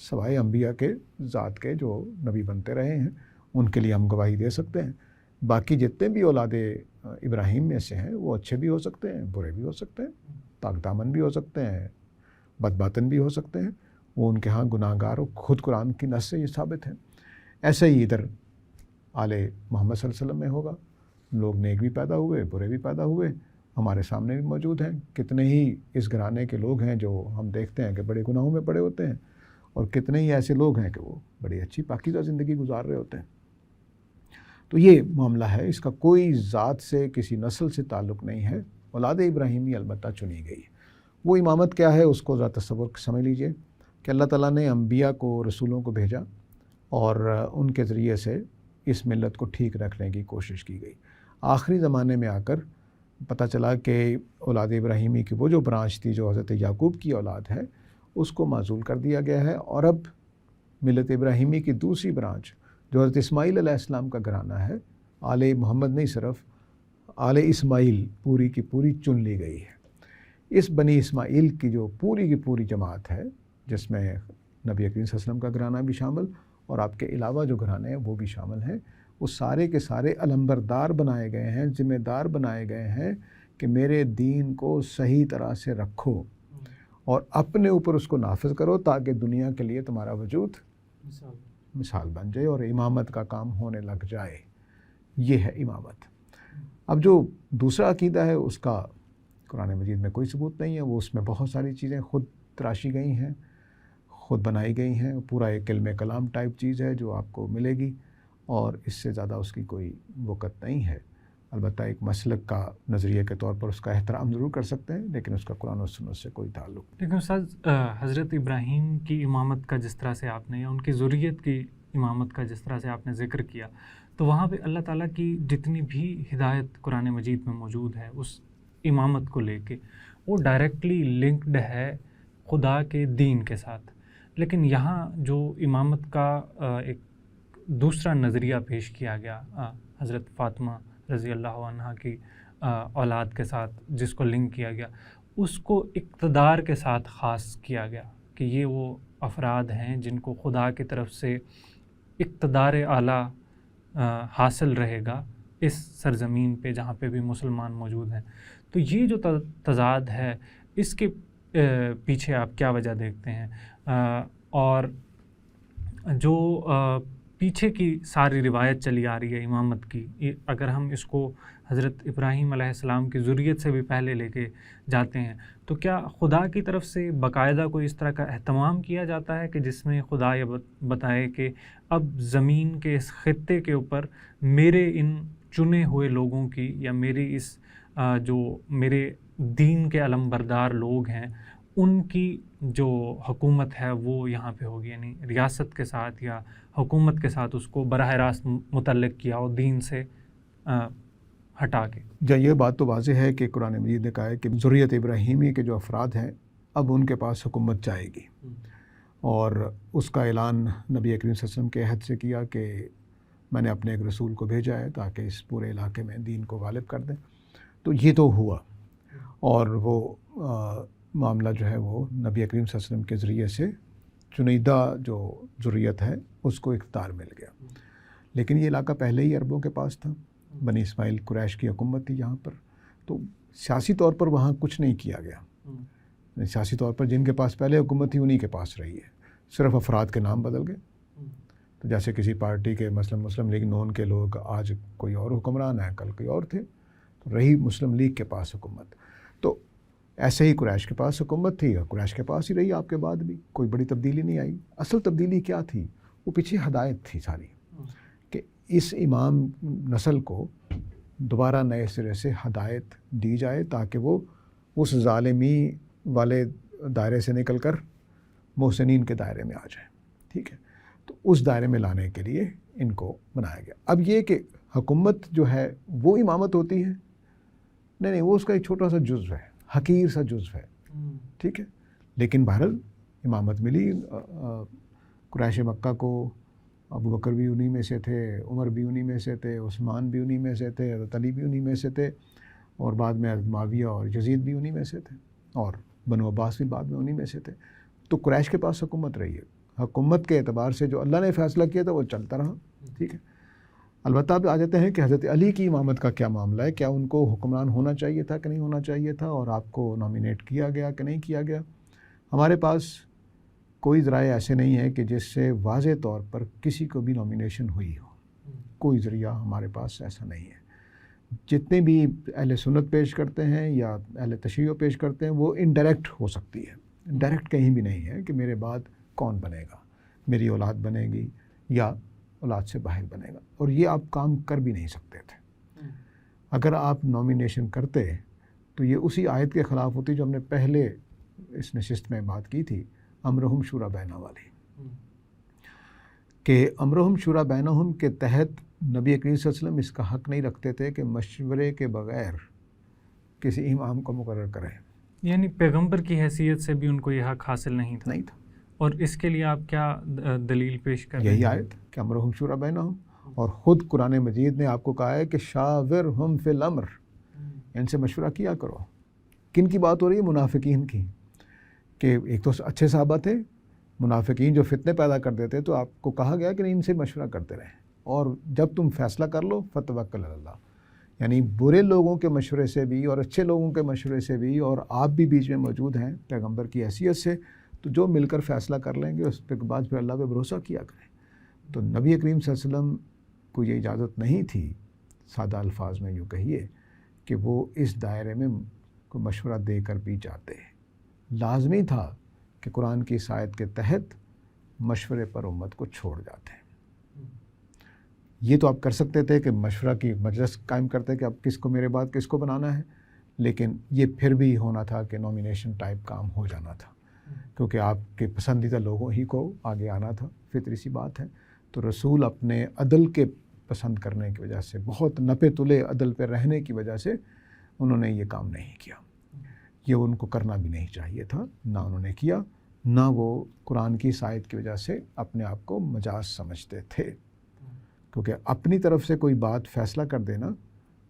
سوائے انبیاء کے ذات کے جو نبی بنتے رہے ہیں ان کے لیے ہم گواہی دے سکتے ہیں. باقی جتنے بھی اولاد ابراہیم میں سے ہیں وہ اچھے بھی ہو سکتے ہیں، برے بھی ہو سکتے ہیں، پاک دامن بھی ہو سکتے ہیں، بد باطن بھی ہو سکتے ہیں. وہ ان کے ہاں گناہ گار اور خود قرآن کی نص سے یہ ثابت ہے. ایسے ہی ادھر آل محمد صلی اللہ علیہ وسلم میں ہوگا. لوگ نیک بھی پیدا ہوئے، برے بھی پیدا ہوئے، ہمارے سامنے بھی موجود ہیں. کتنے ہی اس گھرانے کے لوگ ہیں جو ہم دیکھتے ہیں کہ بڑے گناہوں میں پڑے ہوتے ہیں، اور کتنے ہی ایسے لوگ ہیں کہ وہ بڑی اچھی پاکیزہ زندگی گزار رہے ہوتے ہیں. تو یہ معاملہ ہے، اس کا کوئی ذات سے کسی نسل سے تعلق نہیں ہے. اولاد ابراہیمی البتہ چنی گئی. وہ امامت کیا ہے اس کو ذرا تصور سمجھ لیجئے کہ اللہ تعالیٰ نے انبیاء کو، رسولوں کو بھیجا اور ان کے ذریعے سے اس ملت کو ٹھیک رکھنے کی کوشش کی گئی. آخری زمانے میں آ کر پتہ چلا کہ اولاد ابراہیمی کی وہ جو برانچ تھی جو حضرت یعقوب کی اولاد ہے اس کو معزول کر دیا گیا ہے، اور اب ملت ابراہیمی کی دوسری برانچ جو حضرت اسماعیل علیہ السلام کا گھرانہ ہے، آل محمد نہیں صرف آل اسماعیل پوری کی پوری چن لی گئی ہے. اس بنی اسماعیل کی جو پوری کی پوری جماعت ہے جس میں نبی کریم صلی اللہ علیہ وسلم کا گھرانہ بھی شامل اور آپ کے علاوہ جو گھرانے ہیں وہ بھی شامل ہیں، وہ سارے کے سارے علمبردار بنائے گئے ہیں، ذمہ دار بنائے گئے ہیں کہ میرے دین کو صحیح طرح سے رکھو اور اپنے اوپر اس کو نافذ کرو تاکہ دنیا کے لیے تمہارا وجود مثال بن جائے اور امامت کا کام ہونے لگ جائے. یہ ہے امامت. اب جو دوسرا عقیدہ ہے اس کا قرآن مجید میں کوئی ثبوت نہیں ہے. وہ اس میں بہت ساری چیزیں خود تراشی گئی ہیں، خود بنائی گئی ہیں. پورا ایک علم کلام ٹائپ چیز ہے جو آپ کو ملے گی، اور اس سے زیادہ اس کی کوئی وقت نہیں ہے. البتہ ایک مسلک کا نظریے کے طور پر اس کا احترام ضرور کر سکتے ہیں، لیکن اس کا قرآن و سنت سے کوئی تعلق نہیں. لیکن استاد، حضرت ابراہیم کی امامت کا جس طرح سے آپ نے، یا ان کی ذریت کی امامت کا جس طرح سے آپ نے ذکر کیا، تو وہاں پہ اللہ تعالیٰ کی جتنی بھی ہدایت قرآن مجید میں موجود ہے اس امامت کو لے کے، وہ ڈائریکٹلی لنکڈ ہے خدا کے دین کے ساتھ. لیکن یہاں جو امامت کا ایک دوسرا نظریہ پیش کیا گیا حضرت فاطمہ رضی اللہ عنہ کی اولاد کے ساتھ، جس کو لنک کیا گیا، اس کو اقتدار کے ساتھ خاص کیا گیا کہ یہ وہ افراد ہیں جن کو خدا کی طرف سے اقتدار اعلیٰ حاصل رہے گا اس سرزمین پہ جہاں پہ بھی مسلمان موجود ہیں. تو یہ جو تضاد ہے اس کے پیچھے آپ کیا وجہ دیکھتے ہیں؟ اور جو پیچھے کی ساری روایت چلی آ رہی ہے امامت کی، اگر ہم اس کو حضرت ابراہیم علیہ السلام کی ذریت سے بھی پہلے لے کے جاتے ہیں، تو کیا خدا کی طرف سے باقاعدہ کوئی اس طرح کا اہتمام کیا جاتا ہے کہ جس میں خدا یہ بتائے کہ اب زمین کے اس خطے کے اوپر میرے ان چنے ہوئے لوگوں کی، یا میری اس جو میرے دین کے علمبردار لوگ ہیں ان کی جو حکومت ہے وہ یہاں پہ ہوگی، یعنی ریاست کے ساتھ یا حکومت کے ساتھ اس کو براہ راست متعلق کیا اور دین سے ہٹا کے؟ یہ بات تو واضح ہے کہ قرآن مجید نے کہا ہے کہ ذریت ابراہیمی کے جو افراد ہیں اب ان کے پاس حکومت جائے گی، اور اس کا اعلان نبی کریم صلی اللہ علیہ وسلم کے عہد سے کیا کہ میں نے اپنے ایک رسول کو بھیجا ہے تاکہ اس پورے علاقے میں دین کو غالب کر دیں. تو یہ تو ہوا، اور وہ معاملہ جو ہے وہ نبی کریم صلی اللہ علیہ وسلم کے ذریعے سے چنیدہ جو ذریت ہے اس کو اقتدار مل گیا. لیکن یہ علاقہ پہلے ہی عربوں کے پاس تھا، بنی اسماعیل قریش کی حکومت تھی یہاں پر. تو سیاسی طور پر وہاں کچھ نہیں کیا گیا. سیاسی طور پر جن کے پاس پہلے حکومت تھی انہی کے پاس رہی ہے، صرف افراد کے نام بدل گئے. تو جیسے کسی پارٹی کے مثلا مسلم لیگ نون کے لوگ آج کوئی اور حکمران ہے، کل کوئی اور تھے، تو رہی مسلم لیگ کے پاس حکومت. تو ایسے ہی قریش کے پاس حکومت تھی اور قریش کے پاس ہی رہی آپ کے بعد بھی، کوئی بڑی تبدیلی نہیں آئی. اصل تبدیلی کیا تھی؟ وہ پیچھے ہدایت تھی ساری، کہ اس امام نسل کو دوبارہ نئے سرے سے ہدایت دی جائے تاکہ وہ اس ظالمی والے دائرے سے نکل کر محسنین کے دائرے میں آ جائیں. ٹھیک ہے، تو اس دائرے میں لانے کے لیے ان کو بنایا گیا. اب یہ کہ حکومت جو ہے وہ امامت ہوتی ہے، نہیں، وہ اس کا ایک چھوٹا سا جزو ہے، حقیر سا جزو ہے. ٹھیک ہے، لیکن بہرحال امامت ملی. قریش مکہ کو ابو بکر بھی انہی میں سے تھے، عمر بھی انہی میں سے تھے، عثمان بھی انہی میں سے تھے، حضرت علی بھی انہی میں سے تھے، اور بعد میں معاویہ اور یزید بھی انہی میں سے تھے، اور بنو عباس بھی بعد میں انہی میں سے تھے. تو قریش کے پاس حکومت رہی ہے. حکومت کے اعتبار سے جو اللہ نے فیصلہ کیا تھا وہ چلتا رہا، ٹھیک ہے۔ البتہ اب آ جاتے ہیں کہ حضرت علی کی امامت کا کیا معاملہ ہے، کیا ان کو حکمران ہونا چاہیے تھا کہ نہیں ہونا چاہیے تھا، اور آپ کو نامینیٹ کیا گیا کہ نہیں کیا گیا۔ ہمارے پاس کوئی ذرائع ایسے نہیں ہے کہ جس سے واضح طور پر کسی کو بھی نامینیشن ہوئی ہو، کوئی ذریعہ ہمارے پاس ایسا نہیں ہے۔ جتنے بھی اہل سنت پیش کرتے ہیں یا اہل تشیع پیش کرتے ہیں وہ انڈائریکٹ ہو سکتی ہے، ڈائریکٹ کہیں بھی نہیں ہے کہ میرے بعد کون بنے گا، میری اولاد بنے گی یا اولاد سے باہر بنے گا، اور یہ آپ کام کر بھی نہیں سکتے تھے۔ اگر آپ نامینیشن کرتے تو یہ اسی آیت کے خلاف ہوتی جو ہم نے پہلے اس نشست میں بات کی تھی، امرہم شورا بینہ والی، کہ امرہم شورا بینہم کے تحت نبی کریم صلی اللہ علیہ وسلم اس کا حق نہیں رکھتے تھے کہ مشورے کے بغیر کسی امام کو مقرر کریں، یعنی پیغمبر کی حیثیت سے بھی ان کو یہ حق حاصل نہیں تھا۔ نہیں تھا۔ اور اس کے لیے آپ کیا دلیل پیش کر رہے ہیں؟ یہی آیت کہ امرہم شورا بینہم، اور خود قرآن مجید نے آپ کو کہا ہے کہ شاورہم فی الامر، ان سے مشورہ کیا کرو۔ کن کی بات ہو رہی ہے؟ منافقین کی، کہ ایک تو اچھے صحابہ تھے، منافقین جو فتنے پیدا کر دیتے، تو آپ کو کہا گیا کہ نہیں ان سے مشورہ کرتے رہیں، اور جب تم فیصلہ کر لو فتوکل علی اللہ، یعنی برے لوگوں کے مشورے سے بھی اور اچھے لوگوں کے مشورے سے بھی، اور آپ بھی بیچ میں موجود ہیں پیغمبر کی حیثیت سے، تو جو مل کر فیصلہ کر لیں گے اس کے بعد پھر اللہ پہ بھروسہ کیا کریں۔ تو نبی کریم صلی اللہ علیہ وسلم کو یہ اجازت نہیں تھی، سادہ الفاظ میں یوں کہیے کہ وہ اس دائرے میں کوئی مشورہ دے کر بھی جاتے۔ لازمی تھا کہ قرآن کی اس آیت کے تحت مشورے پر امت کو چھوڑ جاتے ہیں۔ یہ تو آپ کر سکتے تھے کہ مشورہ کی مجلس قائم کرتے کہ اب کس کو میرے بعد کس کو بنانا ہے، لیکن یہ پھر بھی ہونا تھا کہ نامینیشن ٹائپ کام ہو جانا تھا، کیونکہ آپ کے پسندیدہ لوگوں ہی کو آگے آنا تھا، فطری سی بات ہے۔ تو رسول اپنے عدل کے پسند کرنے کی وجہ سے، بہت نپے تلے عدل پہ رہنے کی وجہ سے انہوں نے یہ کام نہیں کیا۔ یہ ان کو کرنا بھی نہیں چاہیے تھا، نہ انہوں نے کیا، نہ وہ قرآن کی اس آیت کی وجہ سے اپنے آپ کو مجاز سمجھتے تھے، کیونکہ اپنی طرف سے کوئی بات فیصلہ کر دینا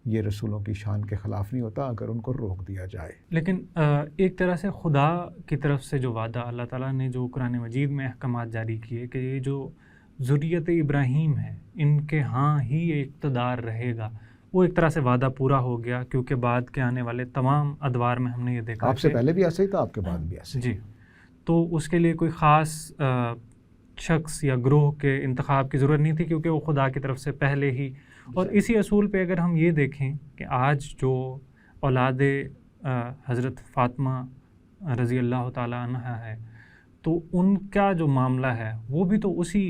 یہ رسولوں کی شان کے خلاف نہیں ہوتا اگر ان کو روک دیا جائے۔ لیکن ایک طرح سے خدا کی طرف سے جو وعدہ اللہ تعالیٰ نے جو قرآن مجید میں احکامات جاری کیے کہ یہ جو ذریت ابراہیم ہے ان کے ہاں ہی اقتدار رہے گا، وہ ایک طرح سے وعدہ پورا ہو گیا، کیونکہ بعد کے آنے والے تمام ادوار میں ہم نے یہ دیکھا آپ سے پہلے بھی ایسا ہی تھا، آپ کے بعد بھی ایسا ہی۔ جی، تو اس کے لیے کوئی خاص شخص یا گروہ کے انتخاب کی ضرورت نہیں تھی، کیونکہ وہ خدا کی طرف سے پہلے ہی۔ اور اسی اصول پہ اگر ہم یہ دیکھیں کہ آج جو اولاد حضرت فاطمہ رضی اللہ تعالیٰ عنہ ہے، تو ان کا جو معاملہ ہے وہ بھی تو اسی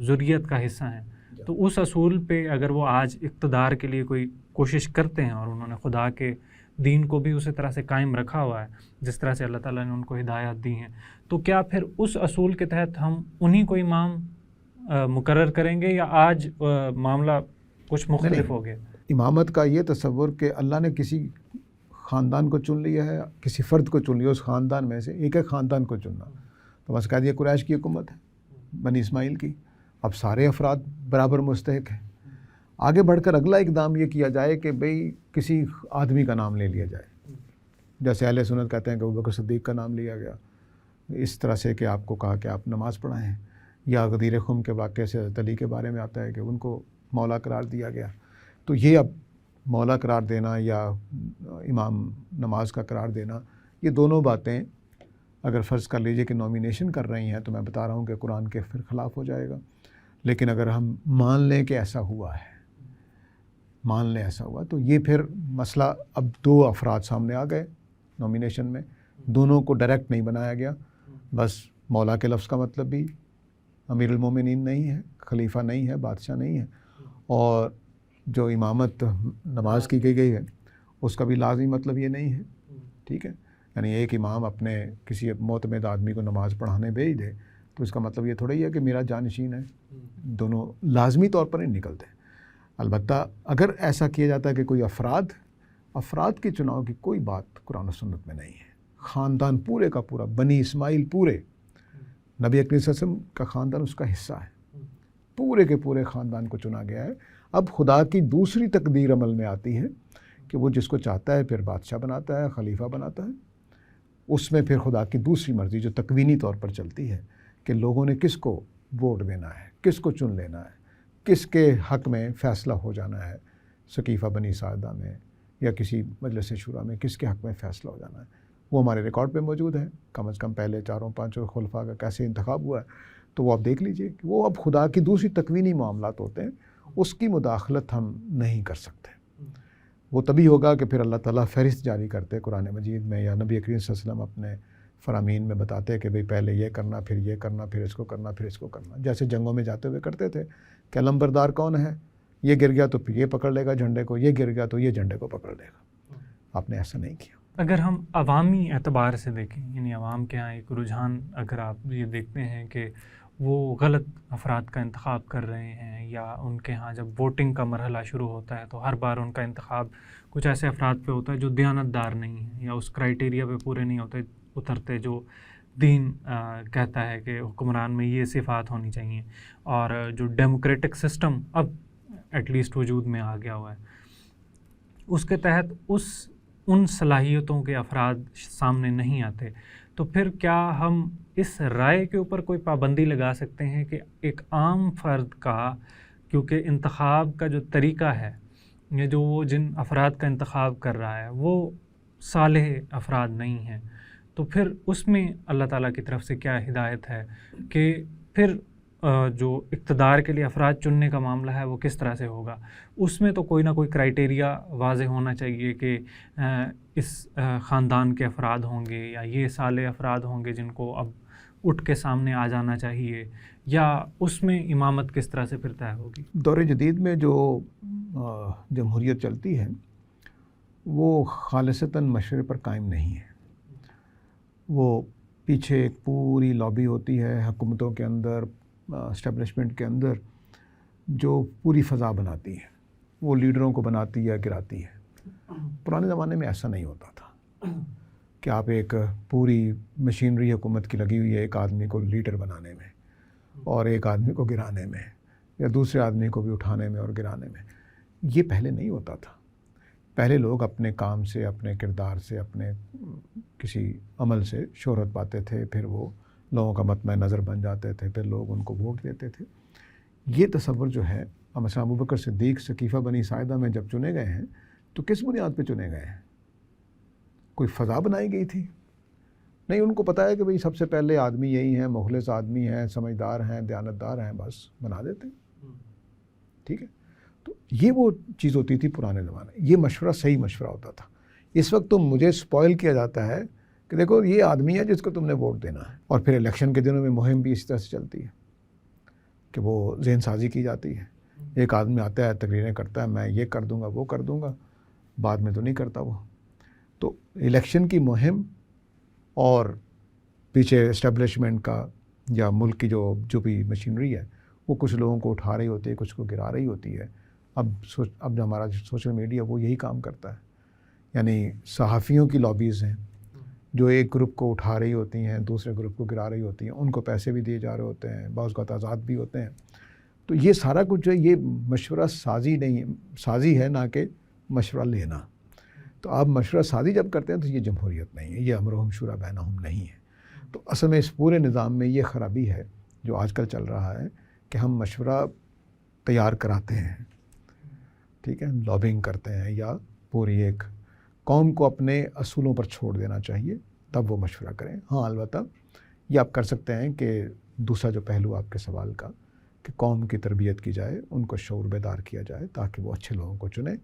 ذریت کا حصہ ہیں۔ تو اس اصول پہ اگر وہ آج اقتدار کے لیے کوئی کوشش کرتے ہیں، اور انہوں نے خدا کے دین کو بھی اسی طرح سے قائم رکھا ہوا ہے جس طرح سے اللہ تعالیٰ نے ان کو ہدایات دی ہیں، تو کیا پھر اس اصول کے تحت ہم انہی کو امام مقرر کریں گے، یا آج معاملہ کچھ مختلف ہو گیا؟ امامت کا یہ تصور کہ اللہ نے کسی خاندان کو چن لیا ہے، کسی فرد کو چن لیا، اس خاندان میں سے ایک ایک خاندان کو چننا، تو بس کہہ دیا قریش کی حکومت ہے، بنی اسماعیل کی، اب سارے افراد برابر مستحق ہیں۔ آگے بڑھ کر اگلا اقدام یہ کیا جائے کہ بھئی کسی آدمی کا نام لے لیا جائے، جیسے اہل سنت کہتے ہیں کہ ابوبکر صدیق کا نام لیا گیا، اس طرح سے کہ آپ کو کہا کہ آپ نماز پڑھائیں، یا غدیر خم کے واقعے سے حضرت علی کے بارے میں آتا ہے کہ ان کو مولا قرار دیا گیا۔ تو یہ اب مولا قرار دینا یا امام نماز کا قرار دینا، یہ دونوں باتیں اگر فرض کر لیجئے کہ نامینیشن کر رہی ہیں تو میں بتا رہا ہوں کہ قرآن کے پھر خلاف ہو جائے گا۔ لیکن اگر ہم مان لیں کہ ایسا ہوا ہے، مان لیں ایسا ہوا، تو یہ پھر مسئلہ اب دو افراد سامنے آ گئے نامینیشن میں، دونوں کو ڈائریکٹ نہیں بنایا گیا، بس مولا کے لفظ کا مطلب بھی امیر المومنین نہیں ہے، خلیفہ نہیں ہے، بادشاہ نہیں ہے، اور جو امامت نماز کی گئی ہے اس کا بھی لازمی مطلب یہ نہیں ہے، ٹھیک ہے۔ یعنی ایک امام اپنے کسی معتمد آدمی کو نماز پڑھانے بھیج دے تو اس کا مطلب یہ تھوڑا ہی ہے کہ میرا جانشین ہے، دونوں لازمی طور پر نہیں نکلتے۔ البتہ اگر ایسا کیا جاتا ہے کہ کوئی افراد کے چناؤ کی کوئی بات قرآن و سنت میں نہیں ہے، خاندان پورے کا پورا، بنی اسماعیل پورے، نبی اکرم صلی اللہ علیہ وسلم کا خاندان اس کا حصہ ہے، پورے کے پورے خاندان کو چنا گیا ہے۔ اب خدا کی دوسری تقدیر عمل میں آتی ہے کہ وہ جس کو چاہتا ہے پھر بادشاہ بناتا ہے، خلیفہ بناتا ہے، اس میں پھر خدا کی دوسری مرضی جو تکوینی طور پر چلتی ہے کہ لوگوں نے کس کو ووٹ دینا ہے، کس کو چن لینا ہے، کس کے حق میں فیصلہ ہو جانا ہے، سقیفہ بنی ساعدہ میں یا کسی مجلس شورا میں کس کے حق میں فیصلہ ہو جانا ہے، وہ ہمارے ریکارڈ پہ موجود ہے. کم از کم پہلے 4-5 خلفاء کا کیسے انتخاب ہوا ہے تو وہ آپ دیکھ لیجئے کہ وہ اب خدا کی دوسری تکوینی معاملات ہوتے ہیں، اس کی مداخلت ہم نہیں کر سکتے. وہ تبھی ہوگا کہ پھر اللہ تعالیٰ فہرست جاری کرتے قرآن مجید میں، یا نبی کریم صلی اللہ علیہ وسلم اپنے فرامین میں بتاتے کہ بھئی پہلے یہ کرنا، پھر یہ کرنا، پھر اس کو کرنا، پھر اس کو کرنا، جیسے جنگوں میں جاتے ہوئے کرتے تھے کہ علمبردار کون ہے، یہ گر گیا تو پھر یہ پکڑ لے گا جھنڈے کو، یہ گر گیا تو یہ جھنڈے کو پکڑ لے گا. آپ نے ایسا نہیں کیا. اگر ہم عوامی اعتبار سے دیکھیں، یعنی عوام کے ہاں ایک رجحان اگر آپ یہ دیکھتے ہیں کہ وہ غلط افراد کا انتخاب کر رہے ہیں، یا ان کے ہاں جب ووٹنگ کا مرحلہ شروع ہوتا ہے تو ہر بار ان کا انتخاب کچھ ایسے افراد پہ ہوتا ہے جو دیانت دار نہیں ہیں یا اس کرائٹیریا پہ پورے نہیں اترتے جو دین کہتا ہے کہ حکمران میں یہ صفات ہونی چاہیے، اور جو ڈیموکریٹک سسٹم اب ایٹ لیسٹ وجود میں آ گیا ہوا ہے، اس کے تحت ان صلاحیتوں کے افراد سامنے نہیں آتے، تو پھر کیا ہم اس رائے کے اوپر کوئی پابندی لگا سکتے ہیں کہ ایک عام فرد کا، کیونکہ انتخاب کا جو طریقہ ہے یا جو وہ جن افراد کا انتخاب کر رہا ہے وہ صالح افراد نہیں ہیں، تو پھر اس میں اللہ تعالیٰ کی طرف سے کیا ہدایت ہے کہ پھر جو اقتدار کے لیے افراد چننے کا معاملہ ہے وہ کس طرح سے ہوگا؟ اس میں تو کوئی نہ کوئی کرائٹیریا واضح ہونا چاہیے کہ اس خاندان کے افراد ہوں گے یا یہ صالح افراد ہوں گے جن کو اب اٹھ کے سامنے آ جانا چاہیے، یا اس میں امامت کس طرح سے پھر طے ہوگی؟ دور جدید میں جو جمہوریت چلتی ہے وہ خالصتاً مشورے پر قائم نہیں ہے. وہ پیچھے ایک پوری لابی ہوتی ہے حکومتوں کے اندر، اسٹیبلشمنٹ کے اندر، جو پوری فضا بناتی ہے، وہ لیڈروں کو بناتی ہے، گراتی ہے. پرانے زمانے میں ایسا نہیں ہوتا تھا کہ آپ ایک پوری مشینری حکومت کی لگی ہوئی ہے ایک آدمی کو لیڈر بنانے میں اور ایک آدمی کو گرانے میں، یا دوسرے آدمی کو بھی اٹھانے میں اور گرانے میں. یہ پہلے نہیں ہوتا تھا. پہلے لوگ اپنے کام سے، اپنے کردار سے، اپنے کسی عمل سے شہرت پاتے تھے، پھر وہ لوگوں کا مطمع نظر بن جاتے تھے، پھر لوگ ان کو ووٹ دیتے تھے. یہ تصور جو ہے، مثلا ابوبکر صدیق سقیفہ بنی ساعدہ میں جب چنے گئے ہیں تو کس بنیاد پہ چنے گئے ہیں؟ کوئی فضا بنائی گئی تھی؟ نہیں. ان کو پتہ ہے کہ بھئی سب سے پہلے آدمی یہی ہیں، مخلص آدمی ہیں، سمجھدار ہیں، دیانتدار ہیں، بس بنا دیتے. ٹھیک ہے. تو یہ وہ چیز ہوتی تھی پرانے زمانے. یہ مشورہ صحیح مشورہ ہوتا تھا. اس وقت تو مجھے سپوائل کیا جاتا ہے کہ دیکھو یہ آدمی ہے جس کو تم نے ووٹ دینا ہے، اور پھر الیکشن کے دنوں میں مہم بھی اسی طرح سے چلتی ہے کہ وہ ذہن سازی کی جاتی ہے. ایک آدمی آتا ہے، تقریریں کرتا ہے، میں یہ کر دوں گا، وہ کر دوں گا، بعد میں تو نہیں کرتا وہ. تو الیکشن کی مہم اور پیچھے اسٹیبلشمنٹ کا یا ملک کی جو بھی مشینری ہے وہ کچھ لوگوں کو اٹھا رہی ہوتی ہے، کچھ کو گرا رہی ہوتی ہے. اب جو ہمارا سوشل میڈیا وہ یہی کام کرتا ہے. یعنی صحافیوں کی لابیز ہیں جو ایک گروپ کو اٹھا رہی ہوتی ہیں، دوسرے گروپ کو گرا رہی ہوتی ہیں، ان کو پیسے بھی دیے جا رہے ہوتے ہیں، بعض اوقات آزاد بھی ہوتے ہیں. تو یہ سارا کچھ جو ہے یہ مشورہ سازی ہے، نہ کہ مشورہ لینا. تو آپ مشورہ سازی جب کرتے ہیں تو یہ جمہوریت نہیں ہے، یہ امرهم شورى بینہم نہیں ہے. تو اصل میں اس پورے نظام میں یہ خرابی ہے جو آج کل چل رہا ہے کہ ہم مشورہ تیار کراتے ہیں، ٹھیک ہے، لابنگ کرتے ہیں، یا پوری ایک قوم کو اپنے اصولوں پر چھوڑ دینا چاہیے تب وہ مشورہ کریں. ہاں البتہ یہ آپ کر سکتے ہیں کہ دوسرا جو پہلو آپ کے سوال کا کہ قوم کی تربیت کی جائے، ان کو شعور بیدار کیا جائے تاکہ وہ اچھے لوگوں کو چنیں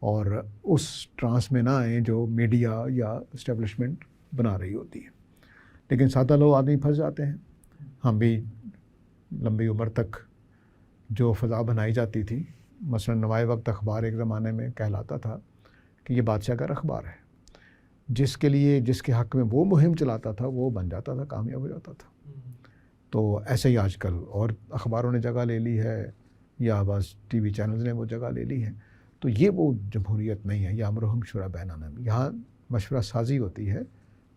اور اس ٹرانس میں نہ آئیں جو میڈیا یا اسٹیبلشمنٹ بنا رہی ہوتی ہے. لیکن سادہ لوگ آدمی پھنس جاتے ہیں. ہم بھی لمبی عمر تک جو فضا بنائی جاتی تھی، مثلا نوائے وقت اخبار ایک زمانے میں کہلاتا تھا کہ یہ بادشاہ کا اخبار ہے، جس کے حق میں وہ مہم چلاتا تھا وہ بن جاتا تھا، کامیاب ہو جاتا تھا. تو ایسے ہی آج کل اور اخباروں نے جگہ لے لی ہے یا بس ٹی وی چینلز نے وہ جگہ لے لی ہے. تو یہ وہ جمہوریت نہیں ہے، یہ امرهم شورى بینہم. یہاں مشورہ سازی ہوتی ہے،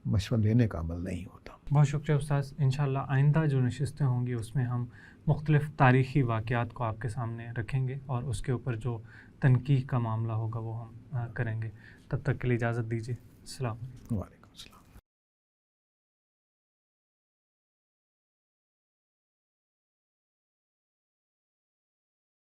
مشورہ لینے کا عمل نہیں ہوتا. بہت شکریہ استاذ. انشاءاللہ آئندہ جو نشستیں ہوں گی اس میں ہم مختلف تاریخی واقعات کو آپ کے سامنے رکھیں گے اور اس کے اوپر جو تنقیح کا معاملہ ہوگا وہ ہم کریں گے. تب تک کے لیے اجازت دیجیے. السلام علیکم.